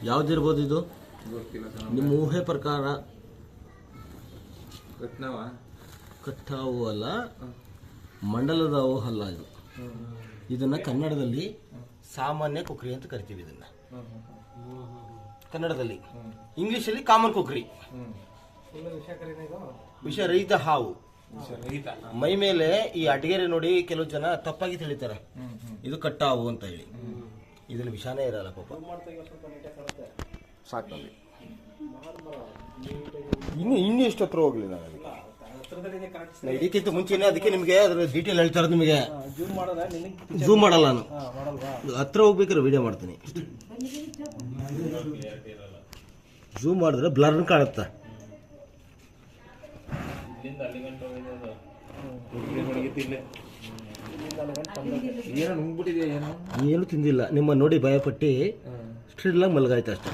ಯಾವ್ದಿರ್ಬೋದು ಇದು? ಗೊತ್ತಿಲ್ಲ ಸರ್. ನಿಮ್ಮ ಊಹೆ ಪ್ರಕಾರ ಕಟ್ಟಾವು ಅಲ್ಲ, ಮಂಡಲದ ಹಾವು ಅಲ್ಲ ಇದು. ಇದನ್ನ ಕನ್ನಡದಲ್ಲಿ ಸಾಮಾನ್ಯ ಕುಕ್ರಿ ಅಂತ ಕರಿತೀವಿ ಇದನ್ನ ಕನ್ನಡದಲ್ಲಿ. ಇಂಗ್ಲಿಷಲ್ಲಿ ಕಾಮನ್ ಕುಕ್ರಿ. ವಿಷರಹಿತ ಹಾವು. ಮೈ ಮೇಲೆ ಈ ಅಡ್ಗೆರೆ ನೋಡಿ ಕೆಲವು ಜನ ತಪ್ಪಾಗಿ ತಿಳಿತಾರೆ, ಇದು ಕಟ್ಟಾವು ಅಂತ ಹೇಳಿ. ಇದ್ರಲ್ಲಿ ವಿಷಾನೇ ಇರಲ್ಲ ಪಾಪ. ಸಾಕು ನೋಡಿ. ಇನ್ನು ಎಷ್ಟು ಹತ್ರ ಹೋಗ್ಲಿ ನಾನು ಇದಕ್ಕಿಂತ ಮುಂಚೆನೆ ಅದಕ್ಕೆ ನಿಮಗೆ ಅದ್ರ ಡೀಟೇಲ್ ಹೇಳ್ತಾ ಇರೋದು. ನಿಮಗೆ ಝೂಮ್ ಮಾಡಲ್ಲ ನಾನು, ಹತ್ರ ಹೋಗ್ಬೇಕಾದ್ರೆ ವಿಡಿಯೋ ಮಾಡ್ತೀನಿ. ಝೂಮ್ ಮಾಡಿದ್ರೆ ಬ್ಲರ್ ಕಾಣುತ್ತೆ. ಏನು ತಿಂದಿಲ್ಲ, ನಿಮ್ಮ ನೋಡಿ ಭಯಪಟ್ಟು ಸ್ಟ್ರಿಲ್ಲಾಗಿ ಮಲಗಾಯ್ತು ಅಷ್ಟೇ.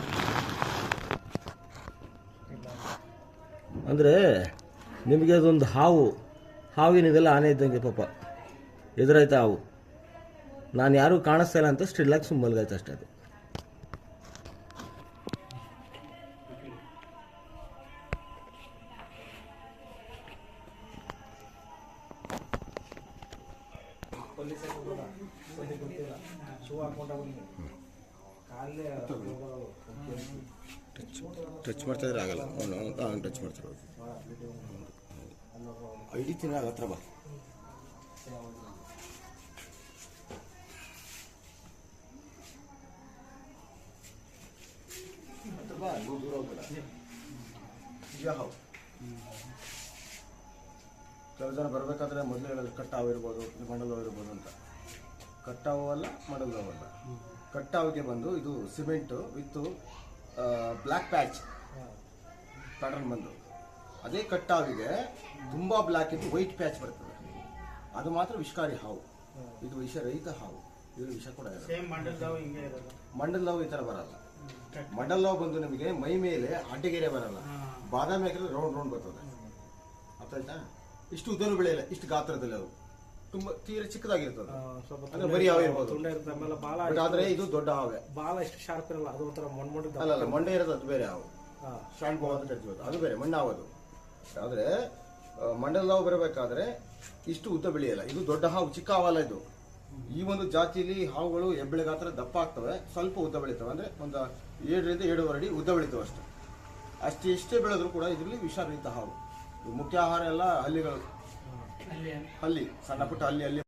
ಅಂದರೆ ನಿಮಗೆ ಅದೊಂದು ಹಾವಿನಿದೆಲ್ಲ ಆನೆ ಇದ್ದಂಗೆ ಪಾಪ, ಎದುರಾಯ್ತಾ ಹಾವು. ನಾನು ಯಾರು ಕಾಣಿಸ್ತಾ ಇಲ್ಲ ಅಂತ ಸ್ಟಿಲ್ಲಾಗಿ ಸುಮ್ಮ ಮಲಗಾಯ್ತು ಅಷ್ಟೇ. ಅದು ಟಚ್ ಮಾಡ್ತಾ ಇದ್ರೆ ಆಗಲ್ಲ, ಟಚ್ ಮಾಡ್ತಾರೆ. ಹಿಡಿತೀನಿ ಹತ್ರ ಬಾ. ಕೆಲವು ಜನ ಬರಬೇಕಾದ್ರೆ ಮೊದಲು ಹೇಳೋದು ಕಟ್ಟಾವು ಇರ್ಬೋದು, ಮಂಡಲವು ಇರ್ಬೋದು ಅಂತ. ಕಟ್ಟಾವು ಅಲ್ಲ, ಮಂಡಲವು ಅಲ್ಲ. ಕಟ್ಟಾವಿಗೆ ಬಂದು ಇದು cement with black patch pattern ಬಂದು, ಅದೇ ಕಟ್ಟಾವಿಗೆ ತುಂಬಾ ಬ್ಲ್ಯಾಕ್ ಇದ್ದು ವೈಟ್ ಪ್ಯಾಚ್ ಬರ್ತದೆ. ಅದು ಮಾತ್ರ ವಿಷಕಾರಿ ಹಾವು. ಇದು ವಿಷರಹಿತ ಹಾವು. ಇದು ವಿಷ ಕೂಡ ಇರಲ್ಲ. ಮಂಡಲ್ ಹಾವು ಈ ತರ ಬರಲ್ಲ. ಮಂಡಲ್ ಹಾವು ಬಂದು ನಿಮಗೆ ಮೈ ಮೇಲೆ ಅಡ್ಡಗೆರೆ ಬರಲ್ಲ, ಬಾದಾಮಿ ಹಾಕಿದ್ರೆ ರೌಂಡ್ ರೌಂಡ್ ಬರ್ತದೆ. ಅರ್ಥ ಆಯ್ತಾ? ಇಷ್ಟು ಉದ್ದನು ಬೆಳೆಯಲ್ಲ, ಇಷ್ಟು ಗಾತ್ರದಲ್ಲಿ ಅದು ತುಂಬಾ ತೀರ ಚಿಕ್ಕದಾಗಿರ್ತದೆ. ಅಂದ್ರೆ ಬರೀ ಹಾವು ಇರ್ಬೋದು, ಆದ್ರೆ ಇದು ದೊಡ್ಡ ಹಾವೇ. ಬಾಲ ಇಷ್ಟು ಶಾರ್ಪ್ ಇರಲ್ಲ, ಅದು ಒಂಥರ ಅಲ್ಲ, ಮಂಡೆ ಇರೋದು ಅದು ಬೇರೆ ಹಾವು. ಸ್ಟ್ಯಾಂಡ್ ಬಾವ್ ಅಂತ ಕರಿತೀವಿ, ಅದು ಬೇರೆ ಮಣ್ಣು ಹಾವು ಅದು. ಆದ್ರೆ ಮಂಡಲ ಹಾವು ಬರಬೇಕಾದ್ರೆ ಇಷ್ಟು ಉದ್ದ ಬೆಳೆಯಲ್ಲ. ಇದು ದೊಡ್ಡ ಹಾವು, ಚಿಕ್ಕ ಹಾವಲ್ಲ ಇದು. ಈ ಒಂದು ಜಾತಿಯಲ್ಲಿ ಹಾವುಗಳು ಹೆಬ್ಬೆಳೆ ಗಾತ್ರ ದಪ್ಪ ಆಗ್ತವೆ, ಸ್ವಲ್ಪ ಉದ್ದ ಬೆಳೀತವೆ. ಅಂದ್ರೆ ಒಂದು 7 ರಿಂದ 7.5 ಅಡಿ ಉದ್ದ ಬೆಳೀತವೆ ಅಷ್ಟೇ. ಎಷ್ಟೇ ಬೆಳೆದ್ರು ಕೂಡ ಇದರಲ್ಲಿ ವಿಷರಹಿತ ಹಾವು. ಮುಖ್ಯ ಆಹಾರ ಎಲ್ಲ ಹಲ್ಲಿಗಳು, ಹಲ್ಲಿ, ಸಣ್ಣ ಪುಟ್ಟ ಹಲ್ಲಿ